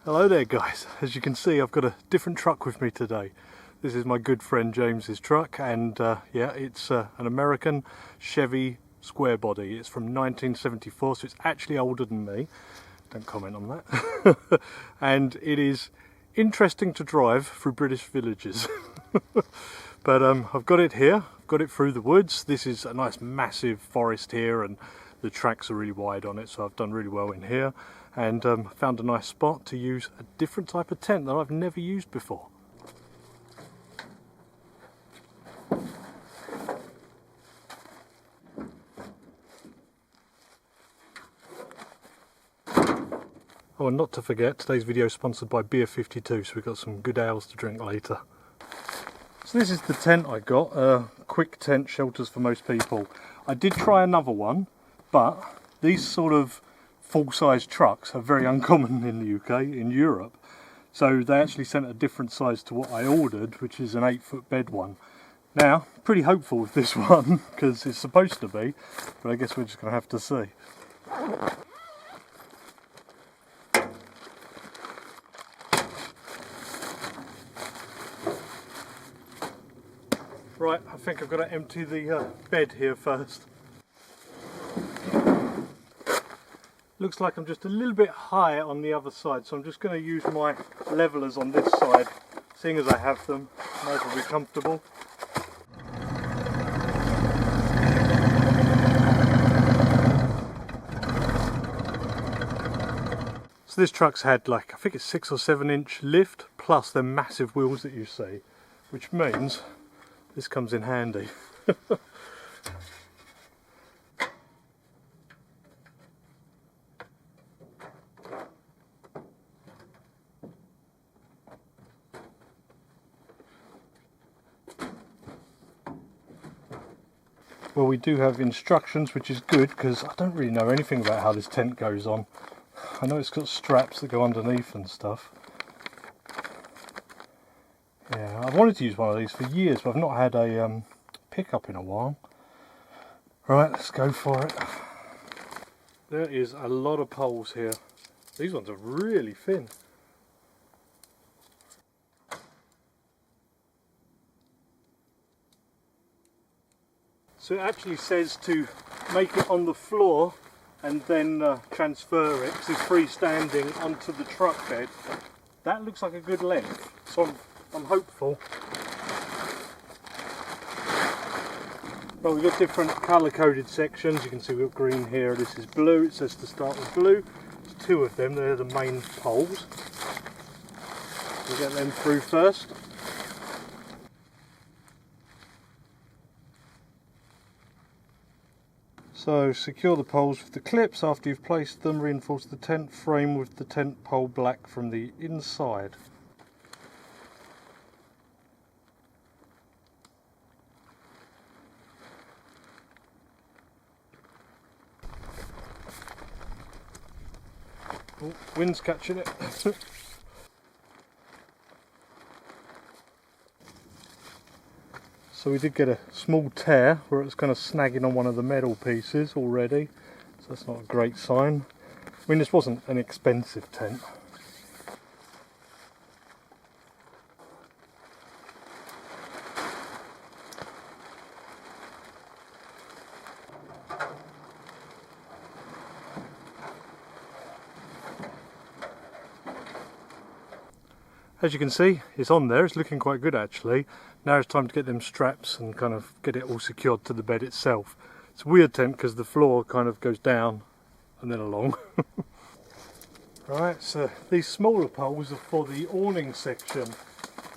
Hello there guys, as you can see I've got a different truck with me today. This is my good friend James's truck, and yeah, it's an American Chevy Squarebody. It's from 1974, so it's actually older than me. Don't comment on that. And it is interesting to drive through British villages. But I've got it here, I've got it through the woods. This is a nice massive forest here and the tracks are really wide on it, so I've done really well in here. And found a nice spot to use a different type of tent that I've never used before. Oh, and not to forget, today's video is sponsored by Beer 52, so we've got some good ales to drink later. So this is the tent I got, quick tent, shelters for most people. I did try another one, but these sort of full-size trucks are very uncommon in the UK, in Europe. So they actually sent a different size to what I ordered, which is an 8-foot bed one. Now, pretty hopeful with this one, because it's supposed to be, but I guess we're just going to have to see. Right, I think I've got to empty the bed here first. Looks like I'm just a little bit high on the other side, so I'm just going to use my levelers on this side, seeing as I have them. Might as well be comfortable. So this truck's had like, I think it's 6 or 7 inch lift, plus the massive wheels that you see, which means this comes in handy. Well, we do have instructions, which is good because I don't really know anything about how this tent goes on. I know it's got straps that go underneath and stuff. Yeah, I've wanted to use one of these for years, but I've not had a pickup in a while. Right, let's go for it. There is a lot of poles here. These ones are really thin. So it actually says to make it on the floor and then transfer it, because it's freestanding, onto the truck bed. That looks like a good length, so I'm hopeful. Well, we've got different colour coded sections. You can see we've got green here, this is blue. It says to start with blue. There's 2 of them, they're the main poles. We'll get them through first. So secure the poles with the clips. After you've placed them, reinforce the tent frame with the tent pole black from the inside. Oh, wind's catching it. So we did get a small tear where it's kind of snagging on one of the metal pieces already, so that's not a great sign. I mean, this wasn't an expensive tent. As you can see, it's on there, it's looking quite good actually. Now it's time to get them straps and kind of get it all secured to the bed itself. It's a weird tent because the floor kind of goes down and then along. Right, so these smaller poles are for the awning section.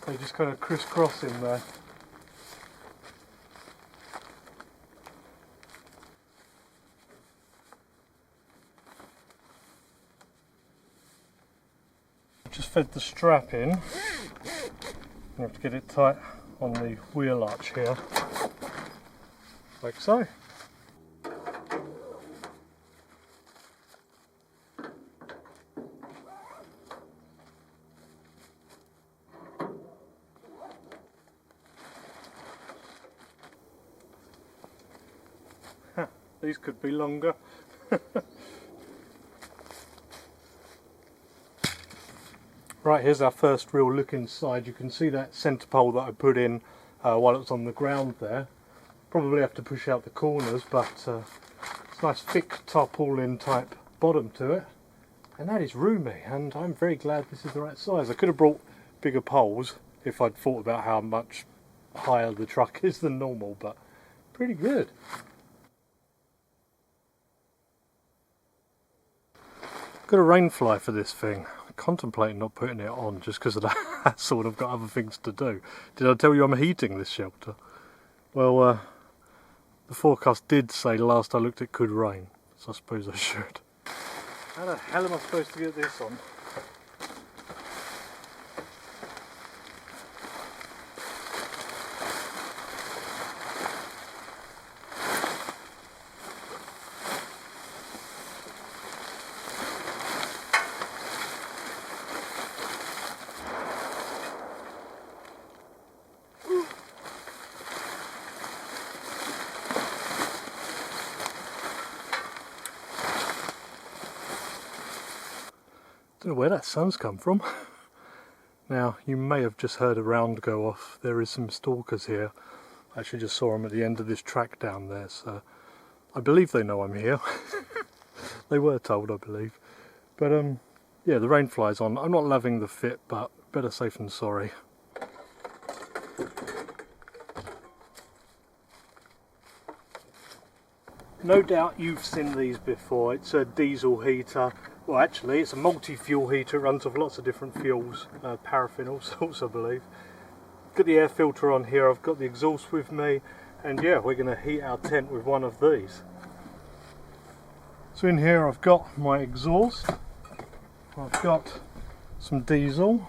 They just kind of crisscross in there. Just fed the strap in. You have to get it tight on the wheel arch here, like so. These could be longer. Right, here's our first real look inside. You can see that centre pole that I put in while it was on the ground there. Probably have to push out the corners, but it's a nice thick tarpaulin type bottom to it. And that is roomy, and I'm very glad this is the right size. I could have brought bigger poles if I'd thought about how much higher the truck is than normal, but pretty good. Got a rain fly for this thing. I'm contemplating not putting it on just because of the hassle and I've got other things to do. Did I tell you I'm heating this shelter? Well, the forecast did say last I looked it could rain, so I suppose I should. How the hell am I supposed to get this on? Don't know where that sun's come from. Now, you may have just heard a round go off. There is some stalkers here. I actually just saw them at the end of this track down there, so I believe they know I'm here. They were told, I believe. But yeah, the rain fly's on. I'm not loving the fit, but better safe than sorry. No doubt you've seen these before. It's a diesel heater. Well, actually, it's a multi-fuel heater. It runs off lots of different fuels, paraffin, all sorts, I believe. Got the air filter on here. I've got the exhaust with me, and yeah, we're going to heat our tent with one of these. So in here, I've got my exhaust. I've got some diesel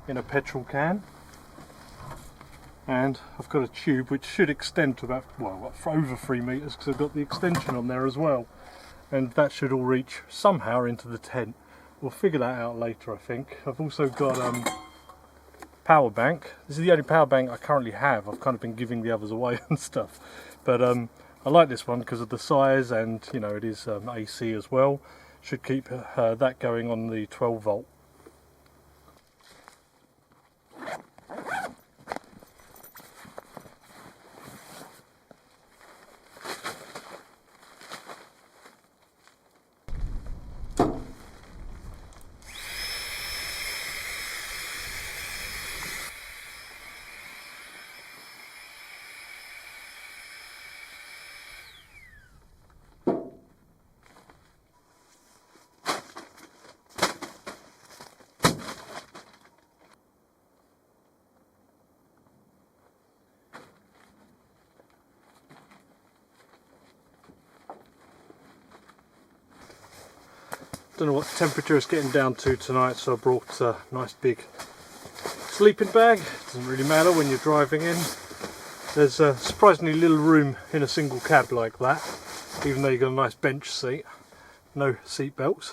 in a petrol can, and I've got a tube which should extend to about, well, over 3 meters because I've got the extension on there as well. And that should all reach somehow into the tent. We'll figure that out later, I think. I've also got power bank. This is the only power bank I currently have. I've kind of been giving the others away and stuff. But I like this one because of the size, and you know, it is AC as well. Should keep that going on the 12 volt. Don't know what the temperature is getting down to tonight, so I brought a nice big sleeping bag. Doesn't really matter when you're driving in. There's a surprisingly little room in a single cab like that, even though you've got a nice bench seat. No seat belts,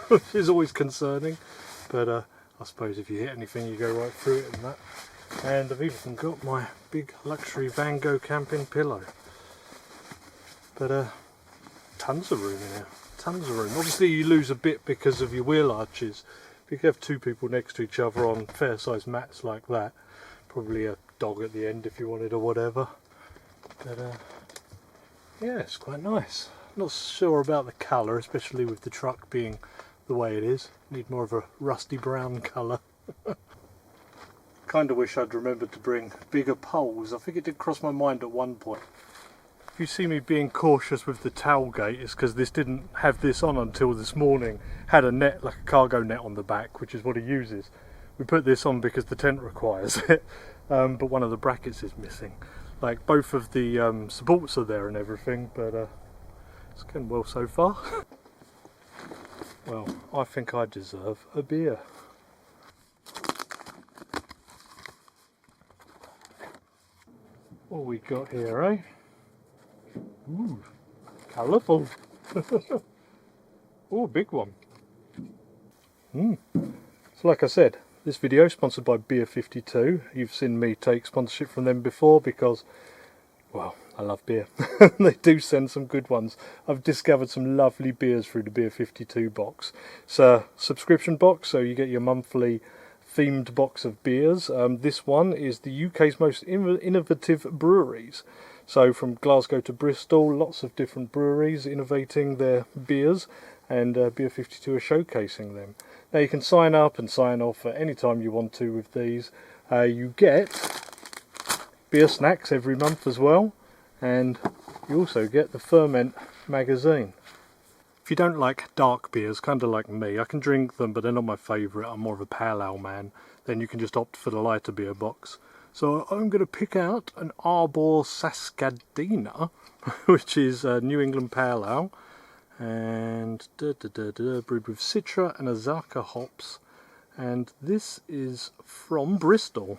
which is always concerning, but I suppose if you hit anything you go right through it and that. And I've even got my big luxury Van Gogh camping pillow. But tons of room in here. Tons of room. Obviously you lose a bit because of your wheel arches. If you could have two people next to each other on fair sized mats like that, probably a dog at the end if you wanted or whatever. But yeah, it's quite nice. Not sure about the colour, especially with the truck being the way it is. Need more of a rusty brown colour. Kind of wish I'd remembered to bring bigger poles. I think it did cross my mind at one point. If you see me being cautious with the tailgate, it's because this didn't have this on until this morning. Had a net, like a cargo net on the back, which is what it uses. We put this on because the tent requires it, but one of the brackets is missing. Like both of the supports are there and everything, but it's going well so far. Well, I think I deserve a beer. What we got here, eh? Ooh, colourful. Oh, big one. So like I said, this video is sponsored by Beer 52. You've seen me take sponsorship from them before because, well, I love beer. They do send some good ones. I've discovered some lovely beers through the Beer 52 box. It's a subscription box, so you get your monthly themed box of beers. This one is the UK's most innovative breweries. So from Glasgow to Bristol, lots of different breweries innovating their beers, and Beer 52 are showcasing them. Now you can sign up and sign off at any time you want to with these. You get beer snacks every month as well, and you also get the Ferment magazine. If you don't like dark beers, kind of like me, I can drink them but they're not my favourite, I'm more of a pale ale man, then you can just opt for the lighter beer box. So I'm going to pick out an Arbor Saskadina, which is a New England Pale Ale, and brewed with Citra and Azaka hops, and this is from Bristol.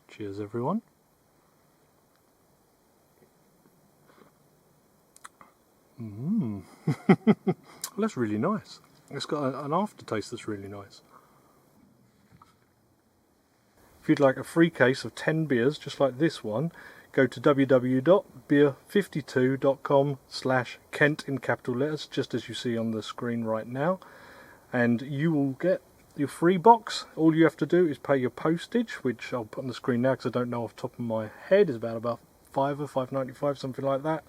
Cheers everyone. Well, that's really nice. It's got an aftertaste that's really nice. If you'd like a free case of 10 beers just like this one, go to www.beer52.com/Kent in capital letters, just as you see on the screen right now, and you will get your free box. All you have to do is pay your postage, which I'll put on the screen now because I don't know off the top of my head. It's about £5 or £5.95, something like that.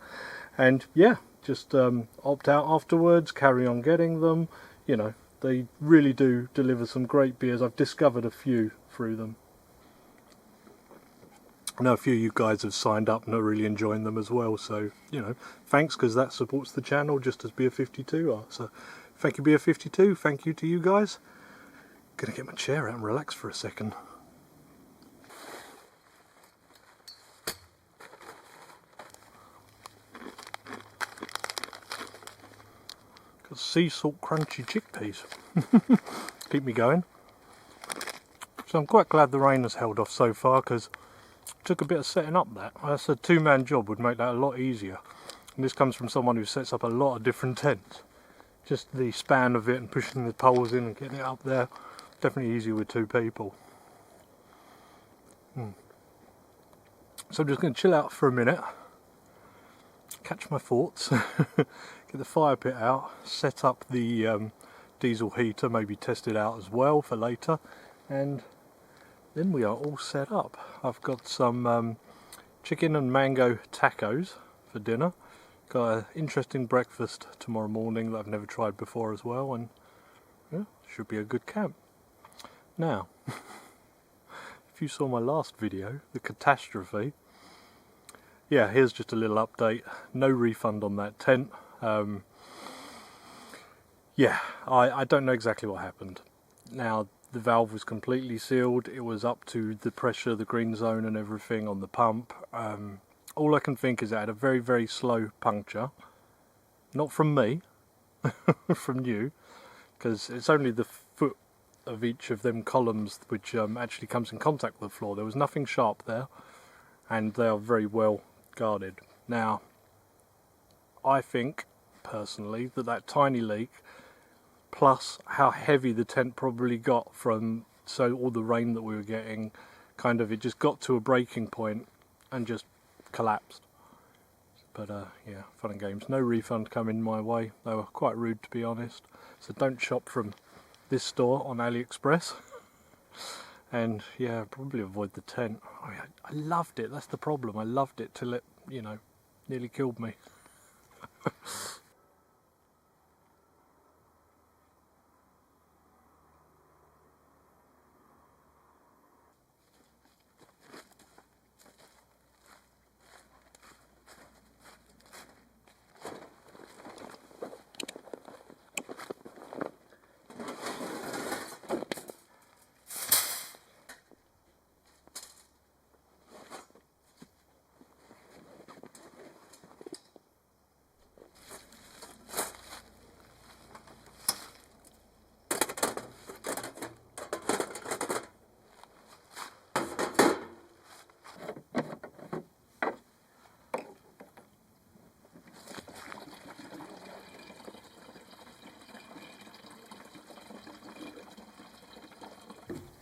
And yeah, just opt out afterwards, carry on getting them. You know, they really do deliver some great beers. I've discovered a few through them. I know a few of you guys have signed up and are really enjoying them as well, so, you know, thanks, because that supports the channel just as Beer 52 are. So thank you, Beer 52, thank you to you guys. Gonna get my chair out and relax for a second. Got sea salt crunchy chickpeas. Keep me going. So I'm quite glad the rain has held off so far, because it took a bit of setting up that. That's a two-man job, would make that a lot easier. And this comes from someone who sets up a lot of different tents. Just the span of it and pushing the poles in and getting it up there, definitely easier with two people. So I'm just going to chill out for a minute, catch my thoughts, get the fire pit out, set up the diesel heater, maybe test it out as well for later, and then we are all set up. I've got some chicken and mango tacos for dinner. Got an interesting breakfast tomorrow morning that I've never tried before as well, and yeah, should be a good camp. Now, if you saw my last video, the catastrophe, yeah, here's just a little update. No refund on that tent. Yeah, I don't know exactly what happened. Now, the valve was completely sealed. It was up to the pressure, the green zone and everything on the pump. All I can think is it had a very, very slow puncture. Not from me, from you, because it's only the foot of each of them columns which actually comes in contact with the floor. There was nothing sharp there, and they are very well guarded. Now, I think, personally, that tiny leak, plus how heavy the tent probably got from all the rain that we were getting, kind of, it just got to a breaking point and just collapsed. But yeah, fun and games. No refund coming my way. They were quite rude, to be honest. So don't shop from this store on AliExpress. And yeah, probably avoid the tent. I loved it. That's the problem. I loved it till it, you know, nearly killed me.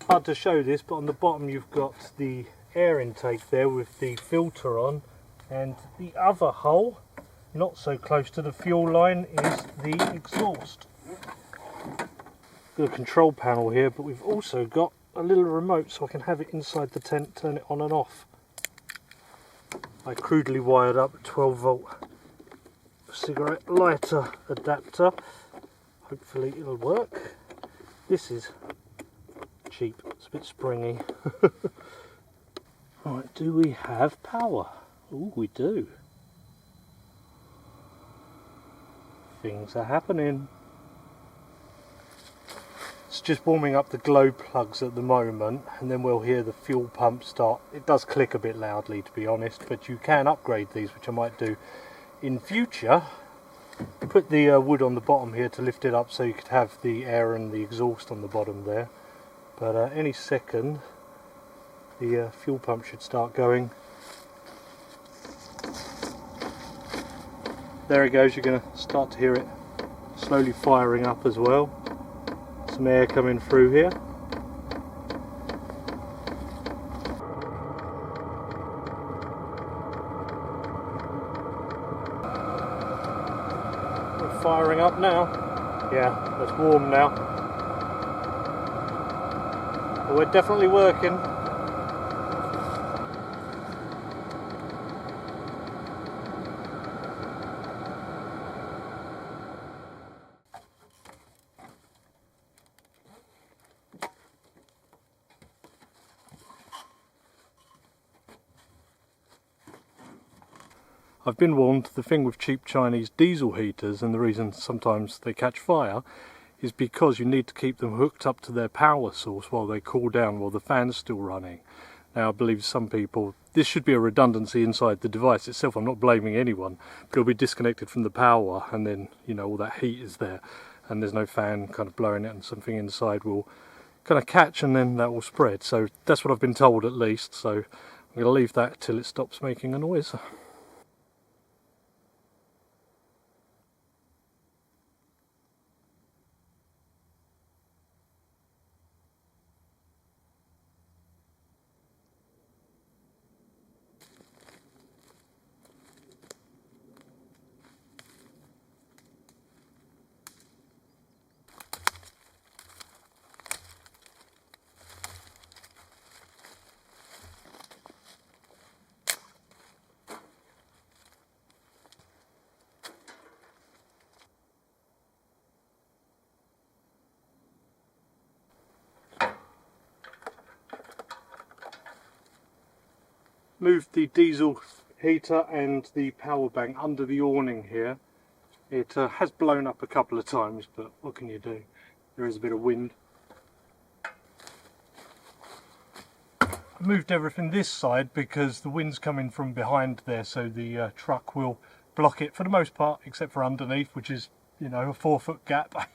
Hard to show this, but on the bottom you've got the air intake there with the filter on, and the other hole, not so close to the fuel line, is the exhaust. got a control panel here, but we've also got a little remote so I can have it inside the tent, turn it on and off. I crudely wired up a 12 volt cigarette lighter adapter. Hopefully it'll work. This is cheap, it's a bit springy. Right, do we have power? Oh, we do. Things are happening. It's just warming up the glow plugs at the moment, and then we'll hear the fuel pump start. It does click a bit loudly, to be honest, but you can upgrade these, which I might do in future. Put the wood on the bottom here to lift it up so you could have the air and the exhaust on the bottom there. But any second the fuel pump should start going. There it goes, you're going to start to hear it slowly firing up as well. Some air coming through here. We're firing up now. Yeah, it's warm now. But we're definitely working. I've been warned, the thing with cheap Chinese diesel heaters, and the reason sometimes they catch fire, is because you need to keep them hooked up to their power source while they cool down while the fan's still running. Now I believe some people, this should be a redundancy inside the device itself, I'm not blaming anyone, but it'll be disconnected from the power and then, you know, all that heat is there and there's no fan kind of blowing it, and something inside will kind of catch and then that will spread. So that's what I've been told at least, so I'm going to leave that till it stops making a noise. Moved the diesel heater and the power bank under the awning here. It has blown up a couple of times, but what can you do? There is a bit of wind. I moved everything this side because the wind's coming from behind there, so the truck will block it for the most part, except for underneath, which is, you know, a 4-foot gap.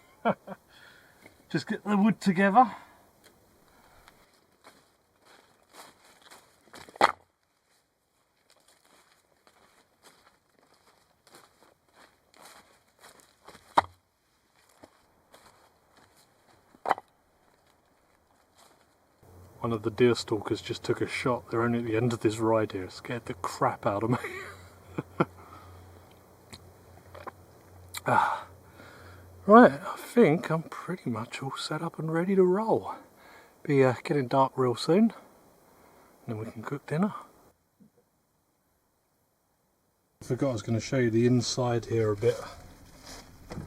Just get the wood together. One of the deer stalkers just took a shot. They're only at the end of this ride here. It scared the crap out of me. Right, I think I'm pretty much all set up and ready to roll. Be getting dark real soon, and then we can cook dinner. I forgot I was going to show you the inside here a bit.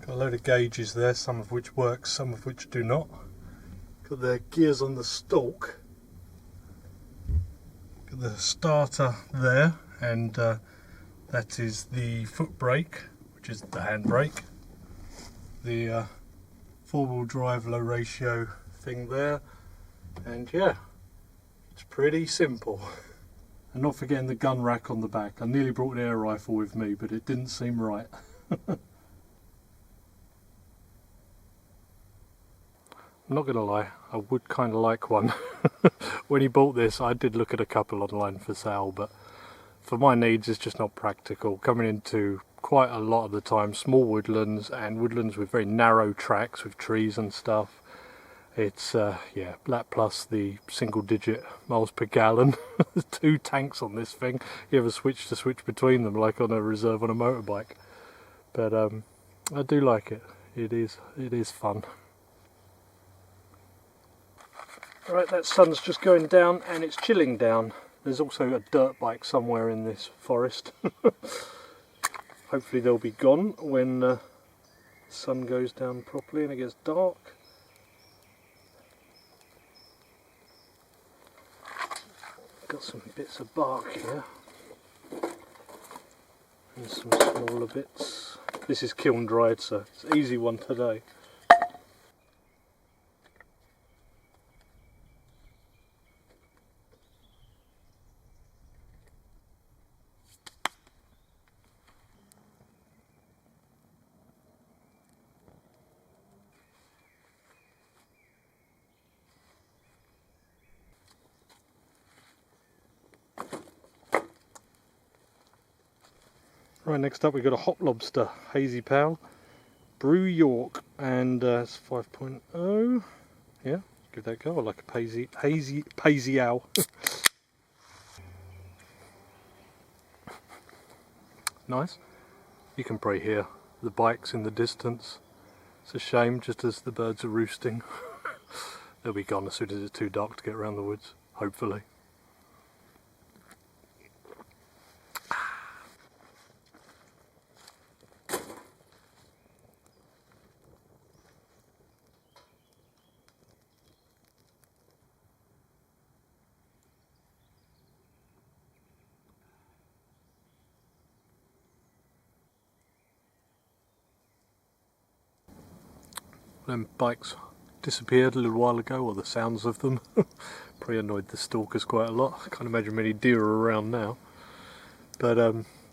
Got a load of gauges there, some of which work, some of which do not. Got the gears on the stalk. Got the starter there, and that is the foot brake, which is the hand brake. The 4-wheel drive low ratio thing there, and yeah, it's pretty simple. And not forgetting the gun rack on the back. I nearly brought an air rifle with me, but it didn't seem right. I'm not going to lie, I would kind of like one. When he bought this, I did look at a couple online for sale, but for my needs it's just not practical. Coming into quite a lot of the time small woodlands, and woodlands with very narrow tracks with trees and stuff. It's yeah, that plus the single-digit miles per gallon. There's 2 tanks on this thing. You have a switch to switch between them like on a reserve on a motorbike. But I do like it. It is fun. Right, that sun's just going down and it's chilling down. There's also a dirt bike somewhere in this forest. Hopefully they'll be gone when the sun goes down properly and it gets dark. Got some bits of bark here and some smaller bits. This is kiln dried, so it's an easy one today. Right, next up we've got a Hot Lobster Hazy Pale Brew York, and it's 5.0. Yeah, give that a go. I like a hazy owl. Nice. You can probably hear the bikes in the distance. It's a shame, just as the birds are roosting. They'll be gone as soon as it's too dark to get around the woods, hopefully. Them bikes disappeared a little while ago, or the sounds of them. Probably annoyed the stalkers quite a lot. I can't imagine many deer are around now. But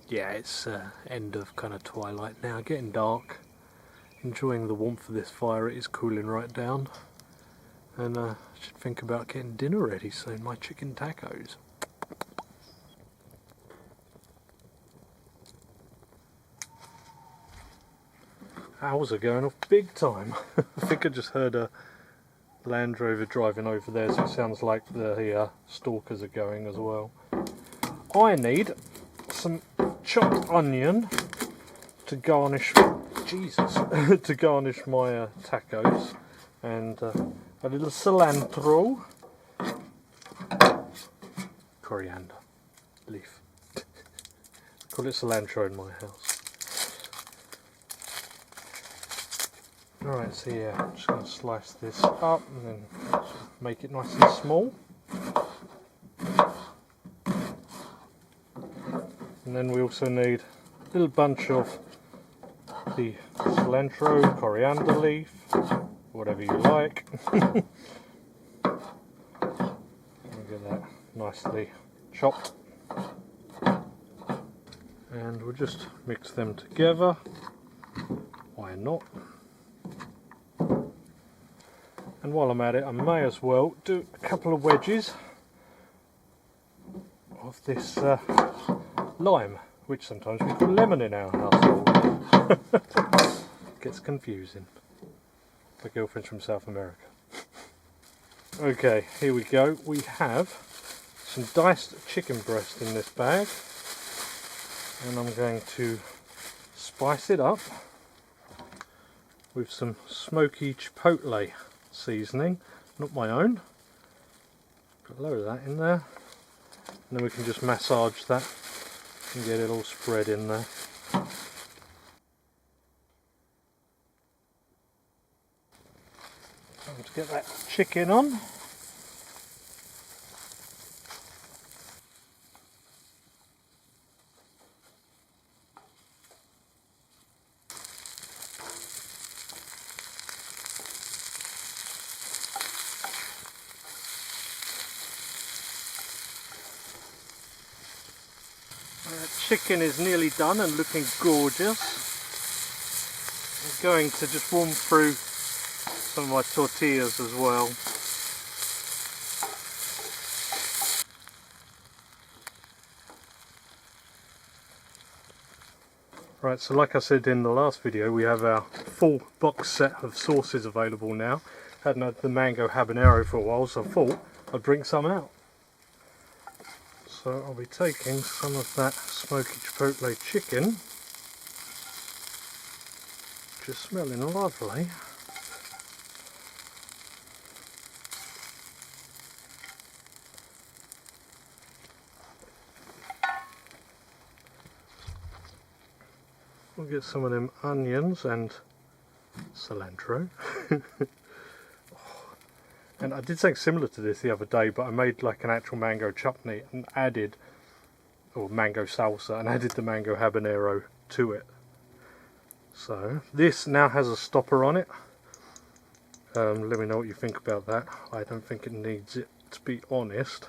yeah, it's end of kind of twilight now, getting dark. Enjoying the warmth of this fire, it is cooling right down. And I should think about getting dinner ready soon, my chicken tacos. Owls are going off big time. I think I just heard a Land Rover driving over there, so it sounds like the stalkers are going as well. I need some chopped onion to garnish, Jesus, to garnish my tacos, and a little cilantro, coriander leaf. Call it cilantro in my house. Alright, so yeah, I'm just going to slice this up and then make it nice and small. And then we also need a little bunch of the cilantro, coriander leaf, whatever you like. Get that nicely chopped. And we'll just mix them together. Why not? And while I'm at it, I may as well do a couple of wedges of this lime, which sometimes we call lemon in our household. Gets confusing. My girlfriend's from South America. Okay, here we go. We have some diced chicken breast in this bag, and I'm going to spice it up with some smoky chipotle seasoning, not my own. Got a load of that in there, and then we can just massage that and get it all spread in there. Time to get that chicken on. Chicken is nearly done and looking gorgeous. I'm going to just warm through some of my tortillas as well. Right, so like I said in the last video, we have our full box set of sauces available now. Hadn't had the mango habanero for a while, so I thought I'd bring some out. So I'll be taking some of that smoky chipotle chicken, which is smelling lovely. get some of them onions and cilantro. And I did something similar to this the other day, but I made like an actual mango chutney and added, or mango salsa, and added the mango habanero to it. So this now has a stopper on it. Let me know what you think about that. I don't think it needs it, to be honest,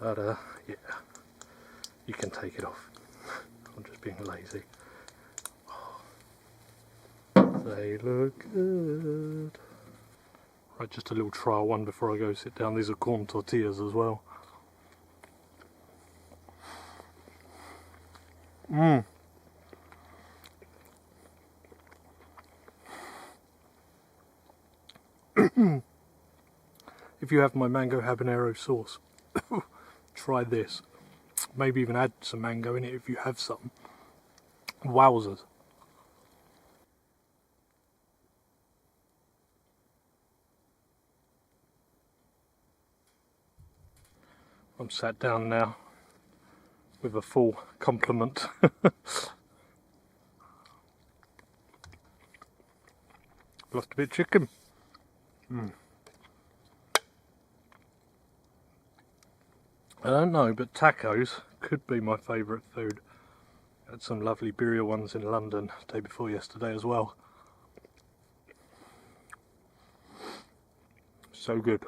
but yeah, you can take it off. I'm just being lazy. They look good. Right, just a little trial one before I go sit down. These are corn tortillas as well. If you have my mango habanero sauce, try this. Maybe even add some mango in it if you have some. Wowzers. I'm sat down now with a full complement. Lost a bit of chicken. I don't know, but tacos could be my favourite food. Had some lovely birria ones in London the day before yesterday as well. So good.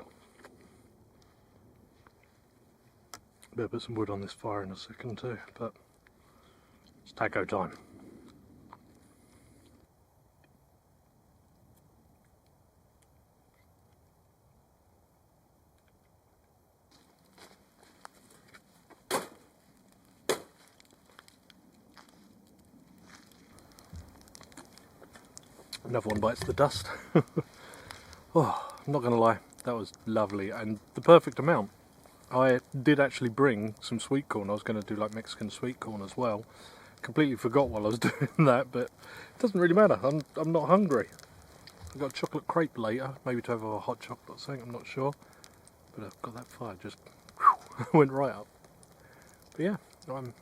Better put some wood on this fire in a second too, but it's taco time. Another one bites the dust. Oh, I'm not going to lie, that was lovely and the perfect amount. I did actually bring some sweet corn. I was going to do like Mexican sweet corn as well. Completely forgot while I was doing that, but it doesn't really matter. I'm not hungry. I've got a chocolate crepe later, maybe to have a hot chocolate or something, I'm not sure. But I've got that fire just went right up. But yeah, I'm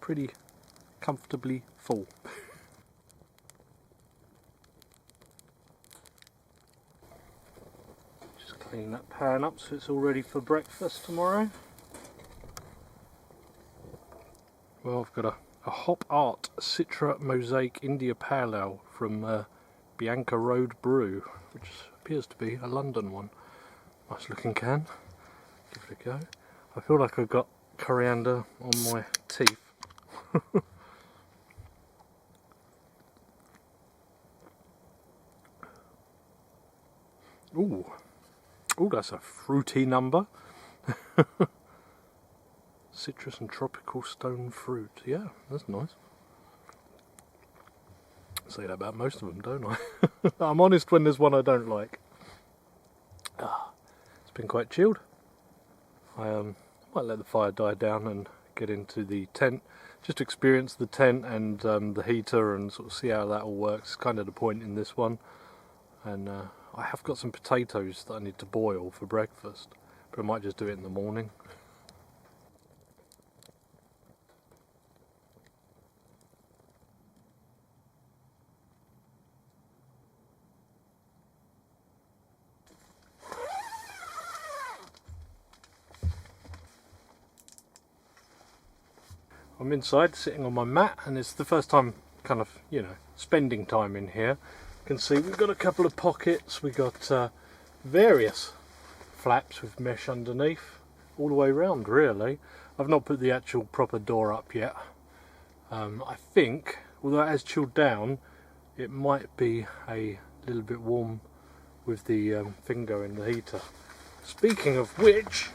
pretty comfortably full. Clean that pan up so it's all ready for breakfast tomorrow. Well, I've got a Hop Art Citra Mosaic India Pale Ale from Bianca Road Brew, which appears to be a London one. Nice looking can. Give it a go. I feel like I've got coriander on my teeth. Ooh. Oh, that's a fruity number. Citrus and tropical stone fruit. Yeah, that's nice. I say that about most of them, don't I? I'm honest when there's one I don't like. It's been quite chilled. I might let the fire die down and get into the tent. Just experience the tent and the heater and sort of see how that all works. It's kind of the point in this one. And I have got some potatoes that I need to boil for breakfast, but I might just do it in the morning. I'm inside sitting on my mat, and it's the first time kind of, you know, spending time in here. You can see we've got a couple of pockets, we've got various flaps with mesh underneath, all the way around really. I've not put the actual proper door up yet. I think, although it has chilled down, it might be a little bit warm with the thing going, the heater. Speaking of which,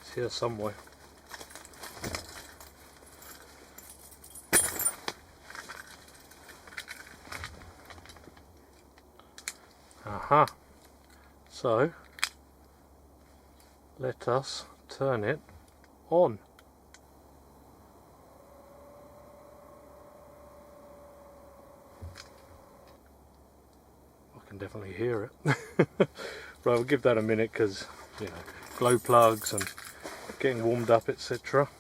it's here somewhere. Aha. So, let us turn it on. I can definitely hear it. Right, we'll give that a minute because, you know, glow plugs and getting warmed up, etc.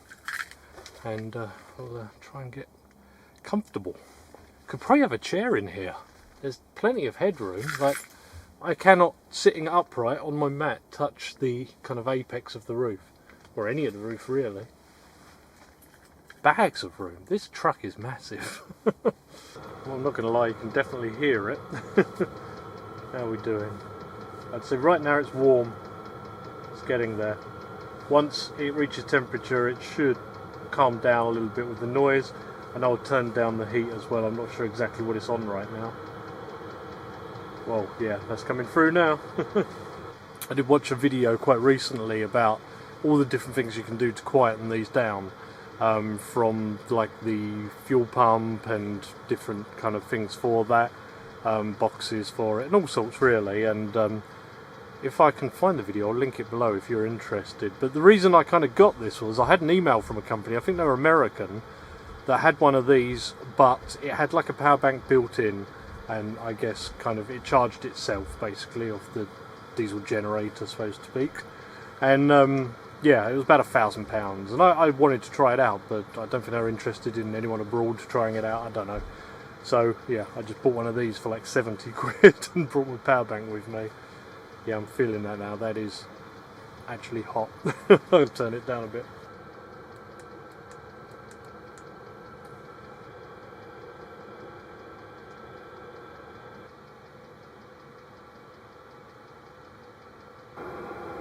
And we'll try and get comfortable. Could probably have a chair in here. There's plenty of headroom. Like, I cannot, sitting upright on my mat, touch the kind of apex of the roof, or any of the roof really. Bags of room. This truck is massive. Well, I'm not going to lie, you can definitely hear it. How are we doing? I'd say right now it's warm. It's getting there. Once it reaches temperature, it should calm down a little bit with the noise, and I'll turn down the heat as well. I'm not sure exactly what it's on right now. Well, yeah, that's coming through now. I did watch a video quite recently about all the different things you can do to quieten these down, from like the fuel pump and different kind of things for that, boxes for it and all sorts really. And if I can find the video, I'll link it below if you're interested. But the reason I kind of got this was I had an email from a company, I think they were American, that had one of these, but it had like a power bank built in, and I guess kind of it charged itself basically off the diesel generator, so to speak. And yeah, it was about £1,000, and I wanted to try it out, but I don't think they were interested in anyone abroad trying it out. I don't know. So yeah, I just bought one of these for like 70 quid and brought my power bank with me. Yeah, I'm feeling that now. That is actually hot. I'll turn it down a bit.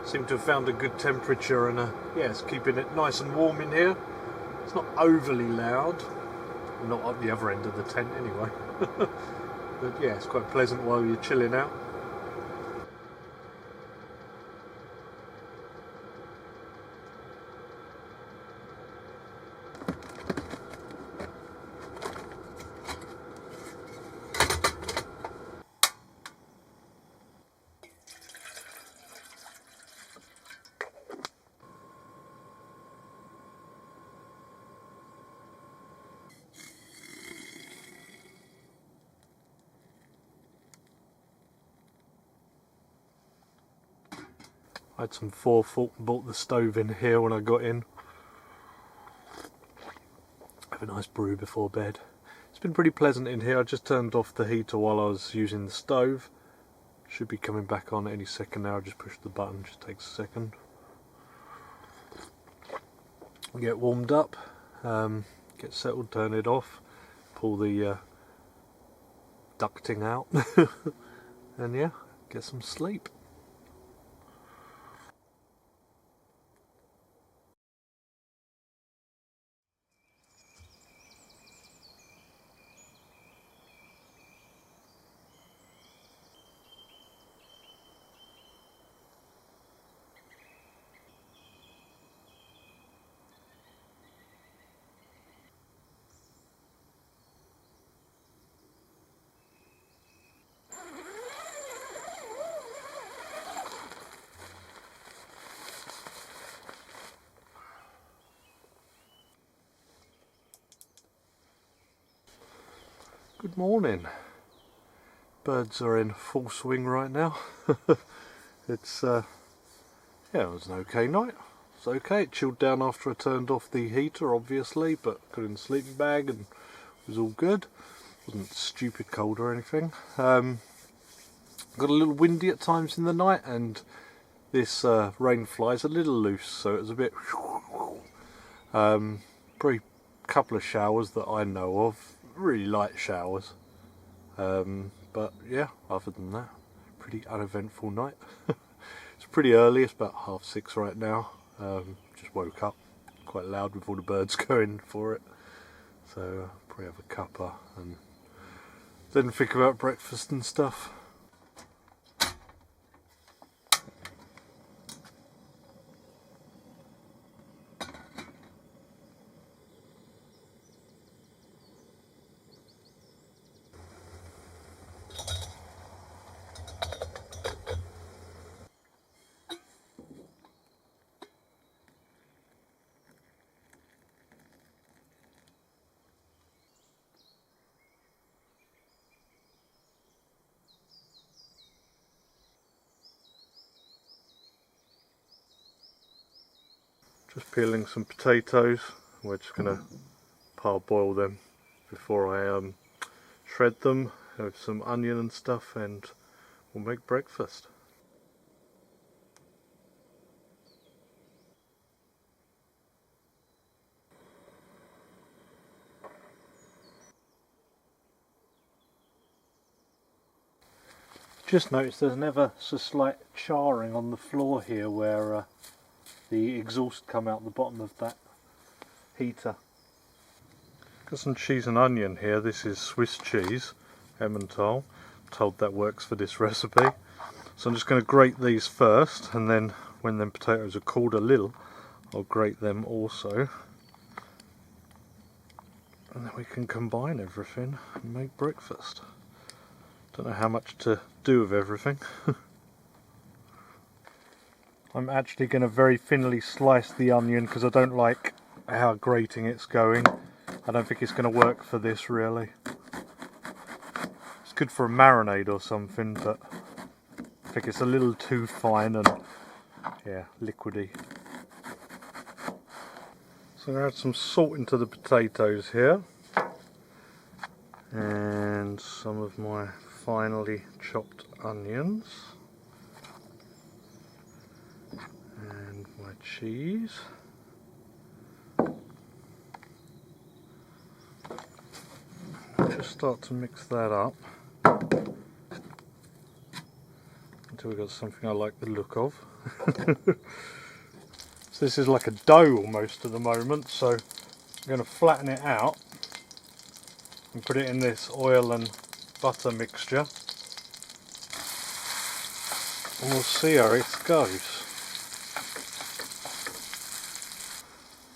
Seem to have found a good temperature, and yeah, it's keeping it nice and warm in here. It's not overly loud, not at the other end of the tent anyway. But yeah, it's quite pleasant while you're chilling out. I had some forethought and bought the stove in here when I got in. Have a nice brew before bed. It's been pretty pleasant in here. I just turned off the heater while I was using the stove. Should be coming back on any second now. I just push the button, just takes a second. Get warmed up, get settled, turn it off, pull the ducting out, and yeah, get some sleep. Good morning. Birds are in full swing right now. It's yeah, it was an okay night. It's okay. It chilled down after I turned off the heater, obviously, but got in the sleeping bag and it was all good. Wasn't stupid cold or anything. Got a little windy at times in the night, and this rain fly is a little loose, so it was a bit. Probably a couple of showers that I know of. Really light showers, but yeah, other than that, pretty uneventful night. It's pretty early, it's about 6:30 right now. Just woke up, quite loud with all the birds going for it, so probably have a cuppa and then think about breakfast and stuff. Just peeling some potatoes. We're just going to parboil them before I shred them with some onion and stuff, and we'll make breakfast. Just noticed there's never a slight charring on the floor here where the exhaust come out the bottom of that heater. Got some cheese and onion here. This is Swiss cheese, Emmental. I'm told that works for this recipe. So I'm just going to grate these first, and then when them potatoes are cooled a little, I'll grate them also. And then we can combine everything and make breakfast. Don't know how much to do with everything. I'm actually going to very thinly slice the onion because I don't like how grating it's going. I don't think it's going to work for this really. It's good for a marinade or something, but I think it's a little too fine and yeah, liquidy. So I'm going to add some salt into the potatoes here, and some of my finely chopped onions, and my cheese. Just start to mix that up until we've got something I like the look of. So this is like a dough almost at the moment, so I'm going to flatten it out and put it in this oil and butter mixture, and we'll see how it goes.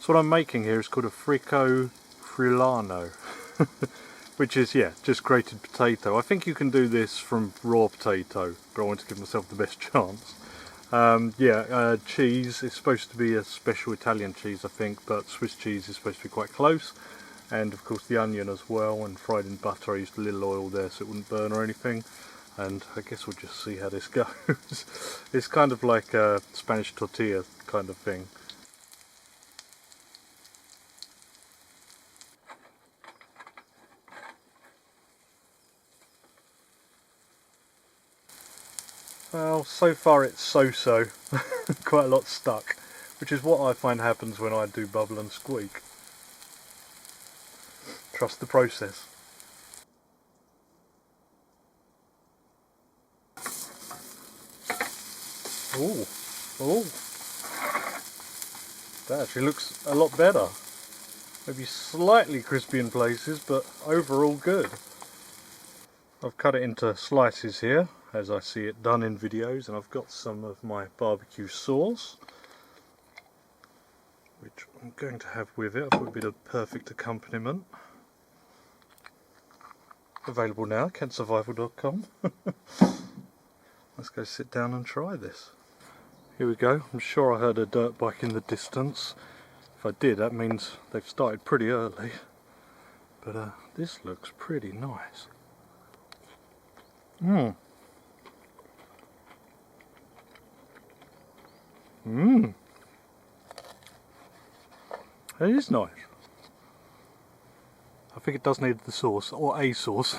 So what I'm making here is called a frico friulano, which is, yeah, just grated potato. I think you can do this from raw potato, but I want to give myself the best chance. Cheese is supposed to be a special Italian cheese, I think, but Swiss cheese is supposed to be quite close. And of course the onion as well, and fried in butter. I used a little oil there so it wouldn't burn or anything. And I guess we'll just see how this goes. It's kind of like a Spanish tortilla kind of thing. Well, so far it's so-so. Quite a lot stuck, which is what I find happens when I do bubble and squeak. Trust the process. Ooh, ooh. That actually looks a lot better. Maybe slightly crispy in places, but overall good. I've cut it into slices here, as I see it done in videos, and I've got some of my barbecue sauce, which I'm going to have with it. I've got a bit of perfect accompaniment. Available now, kentsurvival.com. Let's go sit down and try this. Here we go. I'm sure I heard a dirt bike in the distance. If I did, that means they've started pretty early. But this looks pretty nice. Mmm. Mmm. It is nice. I think it does need the sauce, or a sauce.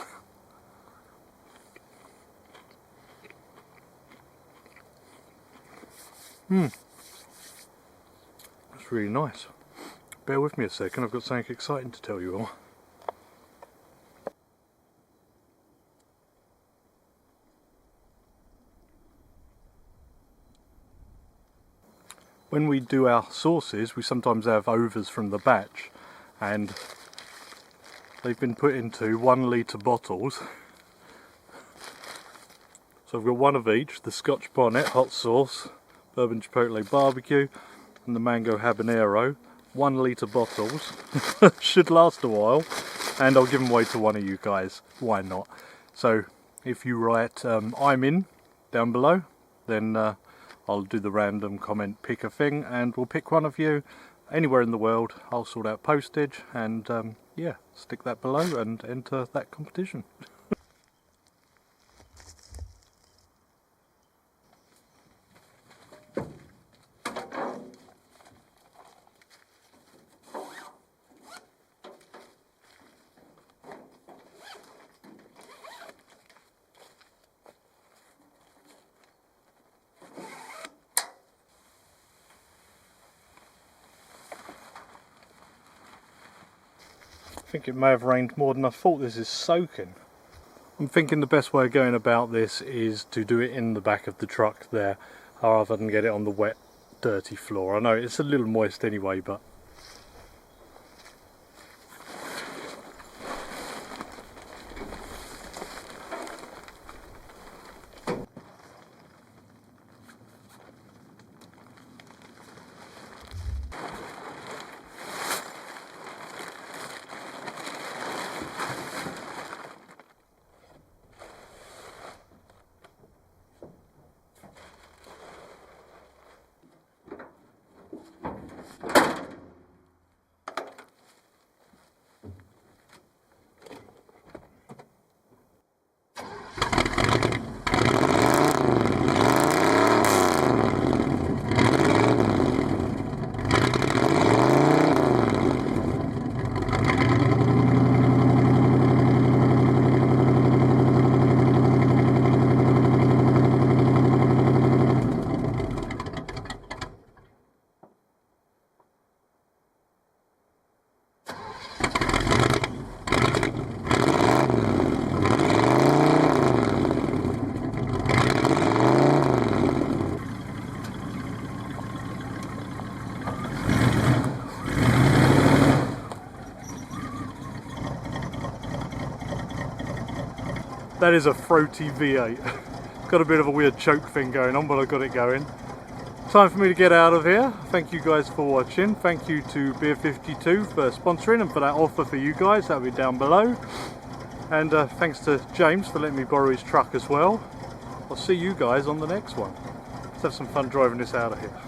Mmm. That's really nice. Bear with me a second, I've got something exciting to tell you all. When we do our sauces, we sometimes have overs from the batch, and they've been put into 1 litre bottles. So I've got one of each, the Scotch bonnet hot sauce, bourbon chipotle barbecue, and the mango habanero. 1 litre bottles. Should last a while, and I'll give them away to one of you guys. Why not? So if you write I'm in down below, then I'll do the random comment pick a thing, and we'll pick one of you anywhere in the world. I'll sort out postage, and yeah, stick that below and enter that competition. I think it may have rained more than I thought. This is soaking. I'm thinking the best way of going about this is to do it in the back of the truck there, rather than get it on the wet, dirty floor. I know it's a little moist anyway, but that is a throaty V8. Got a bit of a weird choke thing going on, but I got it going. Time for me to get out of here. Thank you guys for watching. Thank you to Beer 52 for sponsoring and for that offer for you guys. That'll be down below. And thanks to James for letting me borrow his truck as well. I'll see you guys on the next one. Let's have some fun driving this out of here.